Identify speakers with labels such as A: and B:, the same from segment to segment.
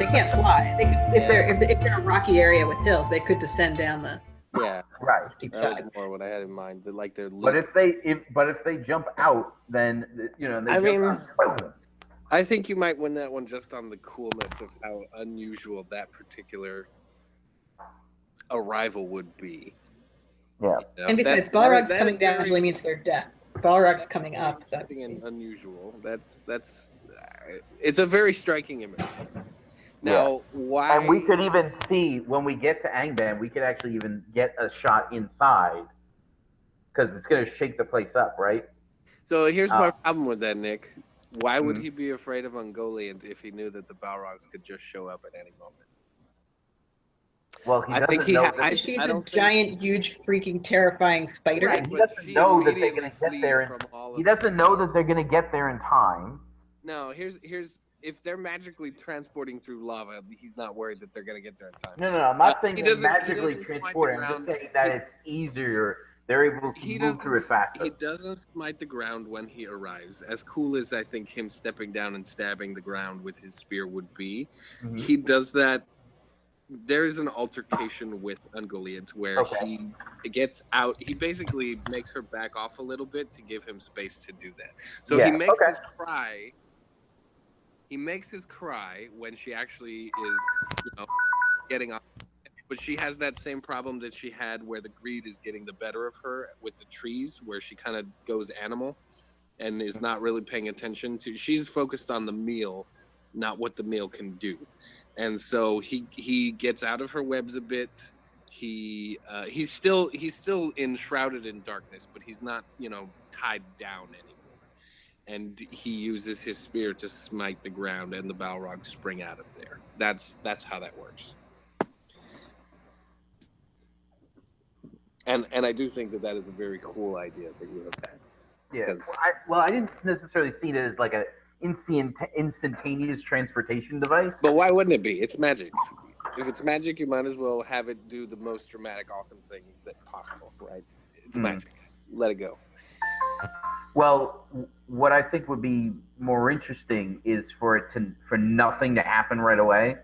A: can't fly. They could, if they're in a rocky area with hills, they could descend down the steep
B: That
A: sides.
B: was more what I had in mind. Like they're
C: But if they jump out, then out.
B: I think you might win that one just on the coolness of how unusual that particular arrival would be.
C: Yeah.
B: You know,
A: And besides, Balrog's coming down usually means they're dead. Balrog's coming up.
B: Interesting and unusual. That's it's a very striking image. Now, why?
C: And we could even see when we get to Angband, we could actually even get a shot inside because it's going to shake the place up, right?
B: So here's my problem with that, Nick. Why would he be afraid of Ungoliant if he knew that the Balrogs could just show up at any moment?
C: Well,
B: I think he has.
A: She's a giant, huge, freaking, terrifying spider.
C: Right, he doesn't know that they're going to get there. He doesn't know that they're going to get there in time.
B: No, here's if they're magically transporting through lava, he's not worried that they're going to get there in time.
C: No, I'm not saying they're magically transporting. I'm just saying that it's easier. They're able to move through it faster.
B: He doesn't smite the ground when he arrives. As cool as I think him stepping down and stabbing the ground with his spear would be, he does that. There is an altercation with Ungoliant where he gets out. He basically makes her back off a little bit to give him space to do that. So he makes his cry. He makes his cry when she actually is, getting off. But she has that same problem that she had where the greed is getting the better of her with the trees, where she kind of goes animal and is not really paying attention to. She's focused on the meal, not what the meal can do. And so he gets out of her webs a bit. He's still enshrouded in darkness, but he's not, tied down anymore. And he uses his spear to smite the ground, and the Balrogs spring out of there. That's how that works. And I do think that is a very cool idea that you have had.
C: Yeah. Well, I didn't necessarily see it as like a instantaneous transportation device.
B: But why wouldn't it be? It's magic. If it's magic, you might as well have it do the most dramatic, awesome thing that possible, right? It's magic. Let it go.
C: Well, what I think would be more interesting is for nothing to happen right away.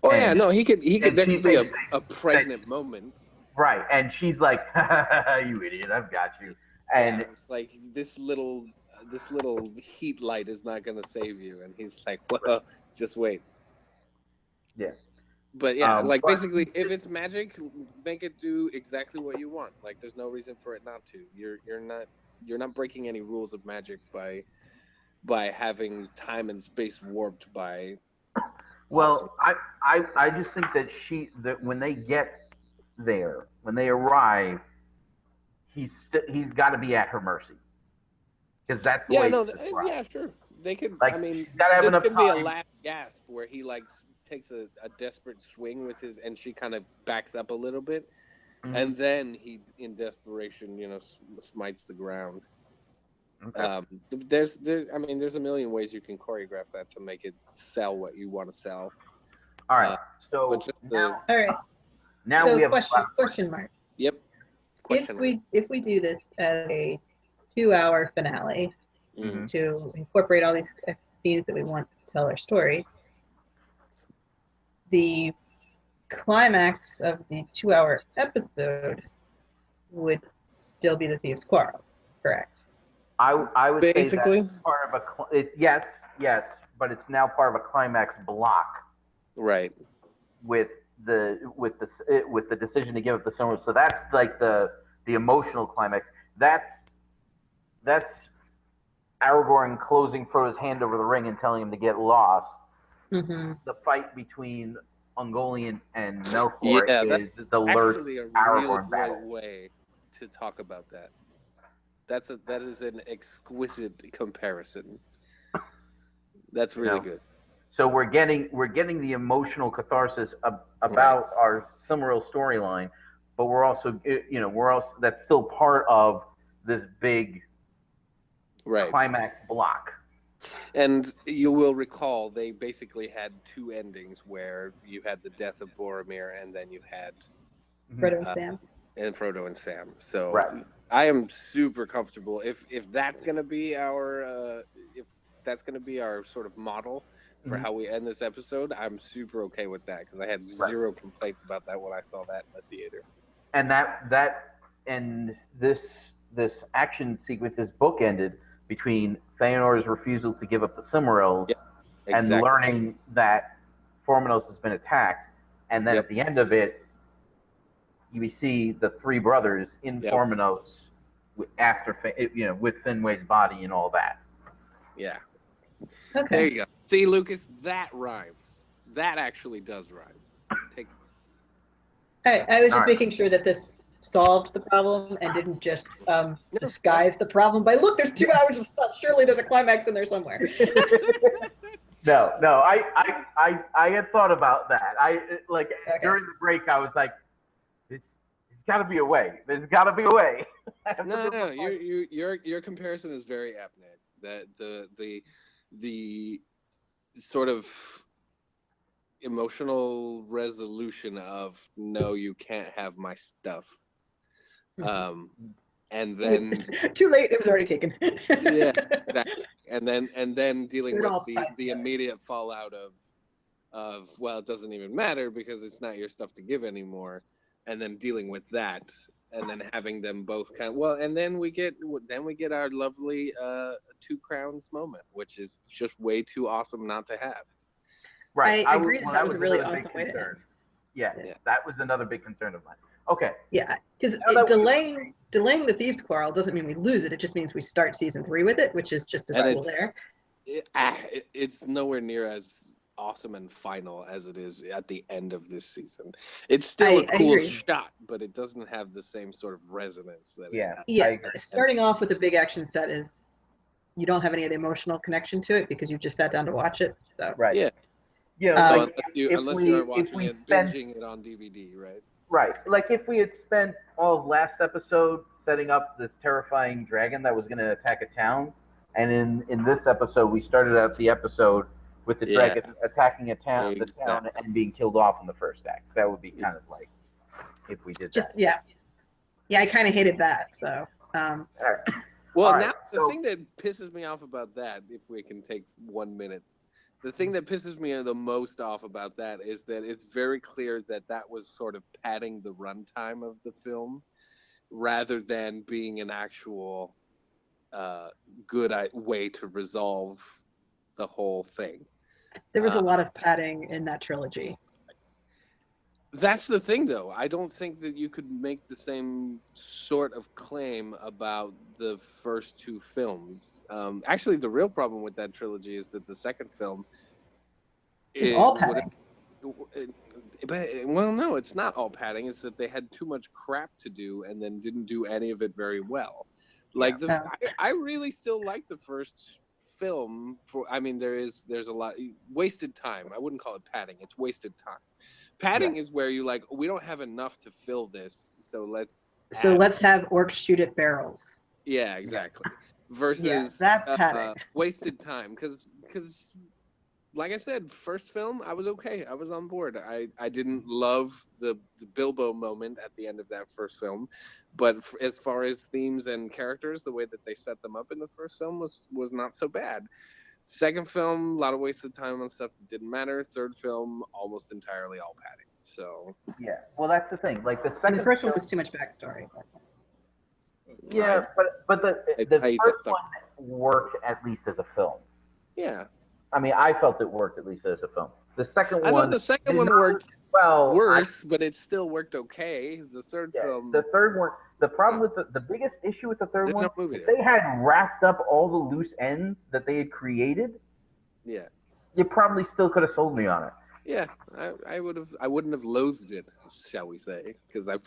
B: Oh he could there could be a pregnant moment.
C: Right, and she's like, "You idiot! I've got you." And
B: like this little heat light is not going to save you, and he's like, "Well, just wait."
C: Yeah.
B: But basically, if it's magic, make it do exactly what you want. Like, there's no reason for it not to. You're not breaking any rules of magic by having time and space warped by.
C: Well, I just think that when they get there, when they arrive, he's got to be at her mercy, because that's the way.
B: Sure, they could.
C: Like,
B: I mean,
C: this
B: could be a last gasp where he takes a desperate swing with his, and she kind of backs up a little bit, and then he, in desperation, smites the ground. Okay. There's a million ways you can choreograph that to make it sell what you want to sell.
C: All right. Now we have
A: question mark.
B: Yep.
A: If we do this as a 2-hour finale to incorporate all these scenes that we want to tell our story, the climax of the 2-hour episode would still be the Thieves' Quarrel, correct?
C: I would
B: basically
C: say that's part of yes, but it's now part of a climax block,
B: right?
C: With the decision to give up the Silmarillion. So that's like the emotional climax. That's Aragorn closing Frodo's hand over the ring and telling him to get lost. The fight between Ungoliant and Melkor is the lurch Aragorn battle.
B: Great way to talk about that. That is an exquisite comparison. That's really good.
C: So we're getting the emotional catharsis about our Silmaril storyline, but we're also that's still part of this big climax block.
B: And you will recall they basically had two endings where you had the death of Boromir and then you had
A: Frodo and Sam.
B: And Frodo and Sam. So I am super comfortable if that's going to be our sort of model, for how we end this episode, I'm super okay with that because I had zero complaints about that when I saw that in the theater.
C: And this action sequence is bookended between Feanor's refusal to give up the Silmarils and learning that Formonos has been attacked, and then at the end of it, we see the three brothers in Formonos after with Finway's body and all that.
B: Yeah.
A: Okay.
B: There you go. See, Lucas, that rhymes. That actually does rhyme.
A: All right. I was just making sure that this solved the problem and didn't just disguise the problem by, look, there's 2 hours of stuff. Surely there's a climax in there somewhere.
C: No. I had thought about that. During the break, I was like, there's got to be a way. There's got to be a way.
B: No. Your comparison is very apt, Ned. That the sort of emotional resolution of no, you can't have my stuff. And then
A: too late, it was already taken.
B: Yeah, exactly. And then dealing with the immediate fallout of well, it doesn't even matter because it's not your stuff to give anymore, and then dealing with that, and then having them both and then we get our lovely 2 crowns moment, which is just way too awesome not to have.
C: Right.
A: I agree that was a really awesome way to end.
C: Yeah, that was another big concern of mine. Okay.
A: Yeah, because delaying the Thieves' Quarrel doesn't mean we lose it. It just means we start season 3 with it, which is just as cool there.
B: It's nowhere near as awesome and final as it is at the end of this season. It's still a cool shot, but it doesn't have the same sort of resonance that it has.
A: Yeah, starting off with a big action set is, you don't have any of the emotional connection to it because you just sat down to watch it. So
B: yeah.
C: Yeah,
B: unless you are watching it, binging it on DVD, right?
C: Right. Like if we had spent all of last episode setting up this terrifying dragon that was going to attack a town, and in this episode we started out the episode with the dragon attacking the town and being killed off in the first act. That would be kind of like if we did that.
A: Yeah, I kind of hated that. So.
B: Well, now the thing that pisses me off about that, if we can take 1 minute. The thing that pisses me the most off about that is that it's very clear that was sort of padding the runtime of the film rather than being an actual good way to resolve the whole thing.
A: There was a lot of padding in that trilogy.
B: That's the thing, though. I don't think that you could make the same sort of claim about the first 2 films. Actually, the real problem with that trilogy is that the second film
A: is all padding.
B: Well, no, it's not all padding. It's that they had too much crap to do and then didn't do any of it very well. I really still like the first film. There's a lot wasted time. I wouldn't call it padding. It's wasted time. Padding is where you we don't have enough to fill this, so let's
A: have orcs shoot at barrels.
B: Yeah, exactly. Versus
A: that's padding.
B: Wasted time, because like I said, first film I was okay. I was on board. I didn't love the Bilbo moment at the end of that first film, but as far as themes and characters, the way that they set them up in the first film was not so bad. Second film, a lot of wasted time on stuff that didn't matter. Third film, almost entirely all padding. So
C: well, that's the thing. Like the
A: first one was too much backstory.
C: Yeah, but the first one worked at least as a film.
B: Yeah,
C: I mean, I felt it worked at least as a film. The second one,
B: I thought the second one worked worse, but it still worked okay. The third film,
C: the third one. The problem with the biggest issue with the third one, they had wrapped up all the loose ends that they had created.
B: Yeah,
C: you probably still could have sold me on it.
B: Yeah, I wouldn't have loathed it, shall we say, because I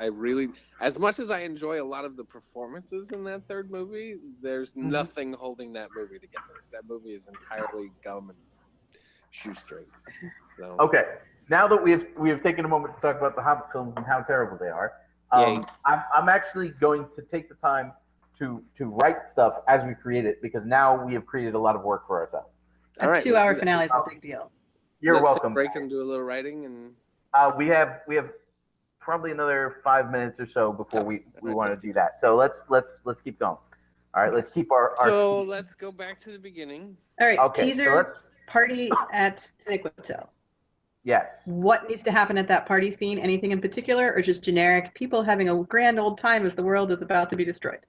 B: really, as much as I enjoy a lot of the performances in that third movie, there's nothing holding that movie together. That movie is entirely gum and shoestring. So.
C: Okay, now that we have taken a moment to talk about the Hobbit films and how terrible they are, I'm actually going to take the time to write stuff as we create it, because now we have created a lot of work for ourselves.
A: A 2-hour finale is a big deal.
C: You're welcome.
B: Break and do a little writing, and
C: we have probably another 5 minutes or so before we want to do that. So let's keep going. All right, let's keep our
B: So let's go back to the beginning.
A: All right,
C: okay,
A: teaser. party at Tiniquetil.
C: Yes.
A: What needs to happen at that party scene? Anything in particular, or just generic people having a grand old time as the world is about to be destroyed?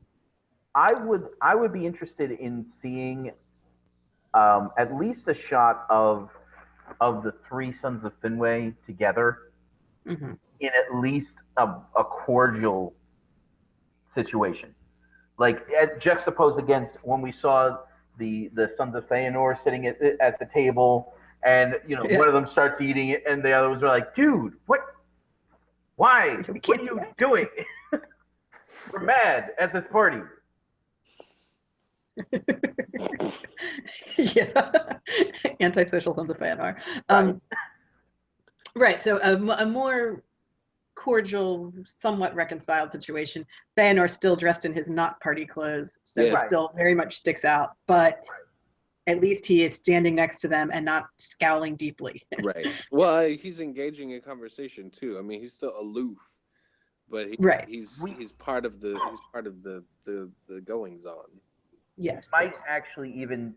C: I would be interested in seeing at least a shot of the three sons of Finwë together in at least a cordial situation, like juxtaposed against when we saw the sons of Feanor sitting at the table, and one of them starts eating it, and the others are like, "Dude, what? Why? What are you doing? We're mad at this party."
A: Yeah, antisocial sons of Feanor. Right. So a more cordial, somewhat reconciled situation. Feanor still dressed in his not party clothes, so he still very much sticks out. But at least he is standing next to them and not scowling deeply.
B: Right. Well, he's engaging in conversation too. I mean, he's still aloof, but he's part of the goings on.
C: Yes. Might actually even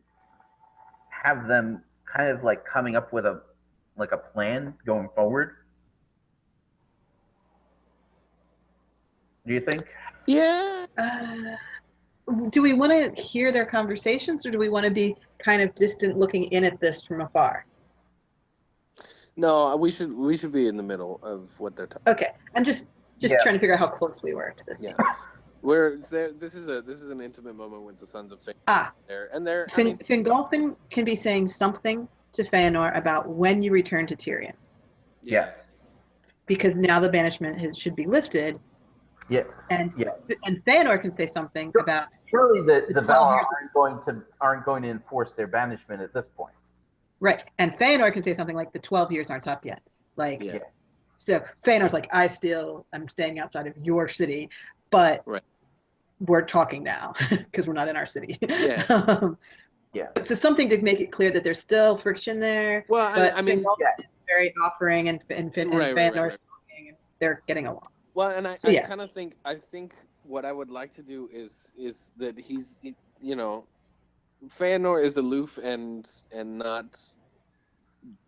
C: have them kind of like coming up with a plan going forward. Do you think?
A: Yeah. Do we want to hear their conversations, or do we want to be kind of distant, looking in at this from afar?
B: No, we should be in the middle of what they're talking.
A: Okay, I'm just trying to figure out how close we were to this.
B: Yeah. This is an intimate moment with the sons of Feanor.
A: Fingolfin can be saying something to Feanor about when you return to Tyrion.
C: Yes.
A: Because now the banishment should be lifted.
C: Yeah.
A: And Feanor can say something about.
C: Surely the Valar aren't going to enforce their banishment at this point.
A: Right, and Feanor can say something like the 12 years aren't up yet. So Feanor's like, I'm staying outside of your city, but we're talking now because we're not in our city.
C: Yeah.
A: So something to make it clear that there's still friction there.
B: Well, I mean,
A: very offering, and Feanor's talking, and they're getting along.
B: Well, and I think what I would like to do is that Feanor is aloof and not,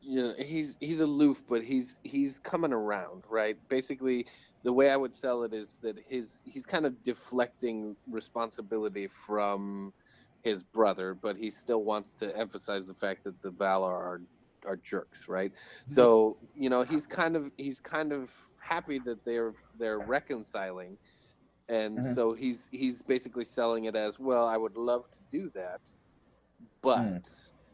B: he's aloof, but he's coming around, right? Basically, the way I would sell it is that he's kind of deflecting responsibility from his brother, but he still wants to emphasize the fact that the Valar are jerks, right? Mm-hmm. So he's kind of happy that they're reconciling, and so he's basically selling it as, well, I would love to do that, but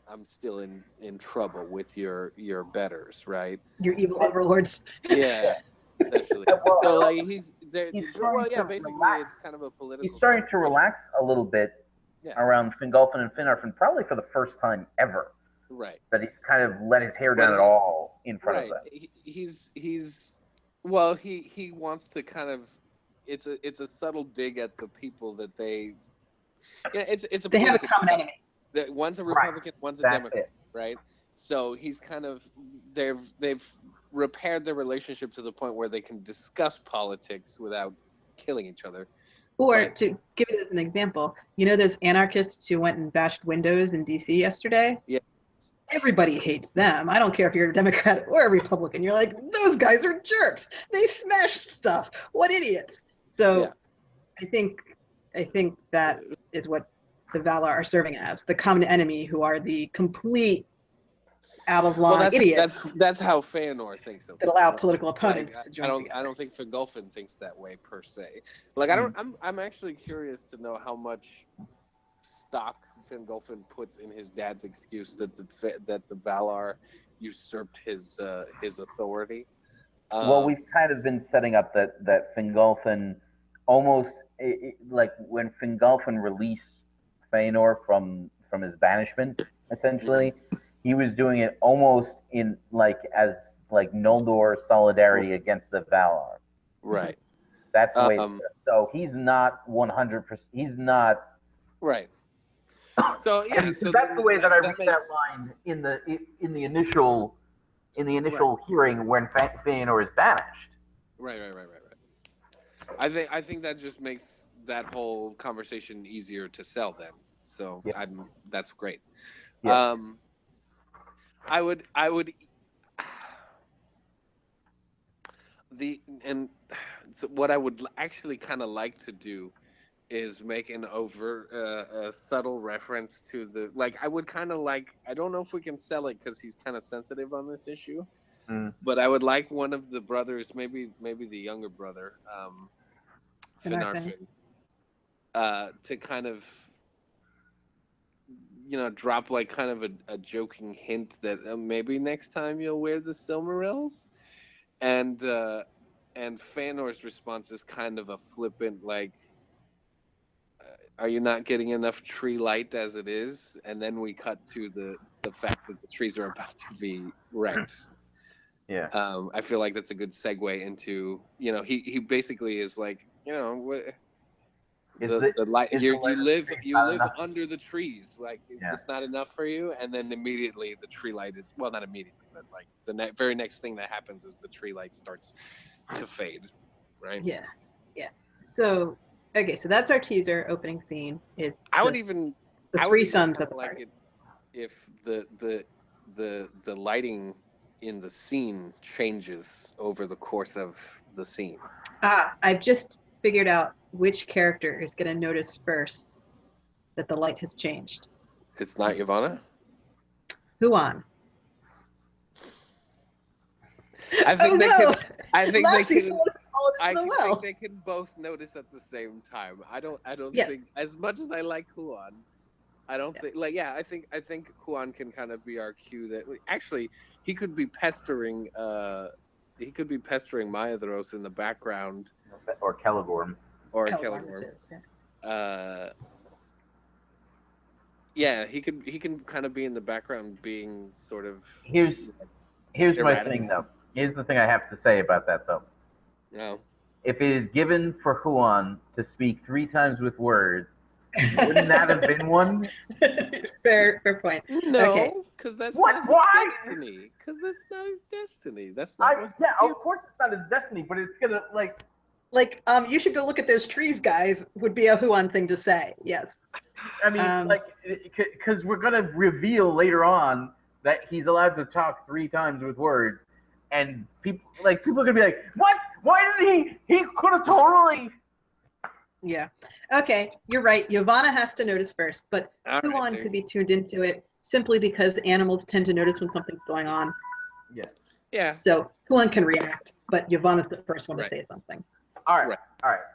B: I'm still in trouble with your betters, right?
A: Your evil overlords.
B: Yeah. Essentially. So like he's there. Well, yeah, basically it's kind of a political.
C: He's starting to relax a little bit around Fingolfin and Finarfin, probably for the first time ever.
B: Right.
C: That he's kind of let his hair down at all in front of them.
B: He wants to kind of. It's a subtle dig at the people that they. Yeah,
A: they have a common enemy.
B: One's a Republican, one's a Democrat, right? So he's kind of they've repaired their relationship to the point where they can discuss politics without killing each other.
A: Or to give it as an example, those anarchists who went and bashed windows in D.C. yesterday? Yeah. Everybody hates them. I don't care if you're a Democrat or a Republican. You're like, those guys are jerks. They smashed stuff. What idiots. So I think that is what the Valar are serving as, the common enemy, who are the complete out of line idiots.
B: That's how Feanor thinks of it.
A: That allow political opponents to join together.
B: I don't think Fingolfin thinks that way per se. Like I'm actually curious to know how much stock Fingolfin puts in his dad's excuse that the Valar usurped his authority.
C: Well, we've kind of been setting up that Fingolfin almost like when Fingolfin released Feanor from his banishment, essentially. He was doing it almost in as Noldor solidarity against the Valar.
B: Right.
C: That's the way. So he's not 100%. He's not.
B: Right. So yeah. So
C: that's the way that I read that line in the initial hearing when Feanor is banished.
B: Right. I think that just makes that whole conversation easier to sell then. So that's great. Yeah. I would so what I would actually kind of like to do is make an a subtle reference to the, like, I would kind of like, I don't know if we can sell it because he's kind of sensitive on this issue, but I would like one of the brothers, maybe the younger brother, Finarfin, to kind of, drop like kind of a joking hint that maybe next time you'll wear the Silmarils, and Feanor's response is kind of a flippant, like, are you not getting enough tree light as it is? And then we cut to the fact that the trees are about to be wrecked.
C: Yeah.
B: I feel like that's a good segue into, he basically is like, the light. You live under the trees. Like, is this not enough for you? And then immediately the tree light is, well, not immediately, but like the very next thing that happens is the tree light starts to fade, right?
A: Yeah. So that's our teaser opening scene. Is the three suns at the party.
B: If the lighting in the scene changes over the course of the scene.
A: I've just figured out which character is going to notice first that the light has changed.
B: It's not Yavanna?
A: Huan.
B: I think they can both notice at the same time. I don't think, as much as I like Huan, I don't think, I think Huan can kind of be our cue that actually he could be pestering Maedhros in the background,
C: or Celegorm.
B: He can kind of be in the background, being sort of.
C: Here's my thing though. Here's the thing I have to say about that though.
B: No.
C: If it is given for Huan to speak 3 times with words, wouldn't that have been one?
A: Fair point.
B: No, because that's not his destiny. Because that's not his destiny. That's not.
C: Of course it's not his destiny, but it's gonna
A: you should go look at those trees, guys, would be a Huan thing to say. Yes.
C: I mean, because we're gonna reveal later on that he's allowed to talk 3 times with words, and people are gonna be like, "What? Why did he could have totally."
A: Yeah. Okay, you're right. Yavanna has to notice first, but Huan could be tuned into it simply because animals tend to notice when something's going on.
C: Yeah.
B: Yeah.
A: So Huan can react, but Yavanna's the first one to say something.
C: All right.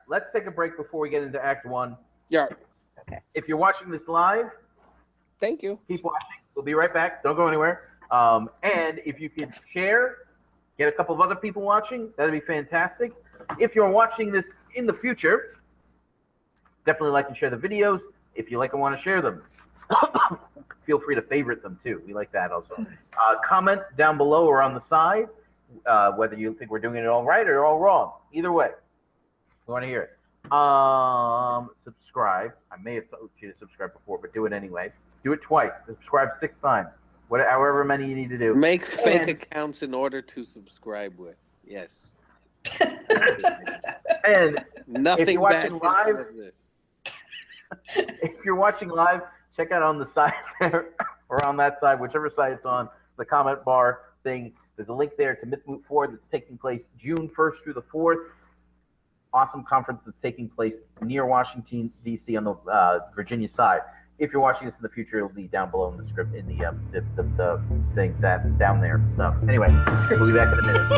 C: Let's take a break before we get into Act 1.
B: Yeah.
A: Okay.
C: If you're watching this live,
B: thank you.
C: Keep watching. We'll be right back. Don't go anywhere. And if you could share, get a couple of other people watching, that'd be fantastic. If you're watching this in the future, definitely like and share the videos. If you like and want to share them, feel free to favorite them too. We like that also. Comment down below or on the side whether you think we're doing it all right or all wrong. Either way, we want to hear it. Subscribe. I may have told you to subscribe before, but do it anyway. Do it twice. Subscribe 6 times. However many you need to do.
B: Make fake accounts in order to subscribe with. Yes.
C: And
B: nothing bad
C: live
B: of this.
C: If you're watching live, check out on the side there or on that side, whichever side it's on, the comment bar thing. There's a link there to Mythmoot 4 that's taking place June 1st through the 4th. Awesome conference that's taking place near Washington, D.C. on the Virginia side. If you're watching this in the future, it'll be down below in the script, in the thing that down there stuff. Anyway, we'll be back in a minute.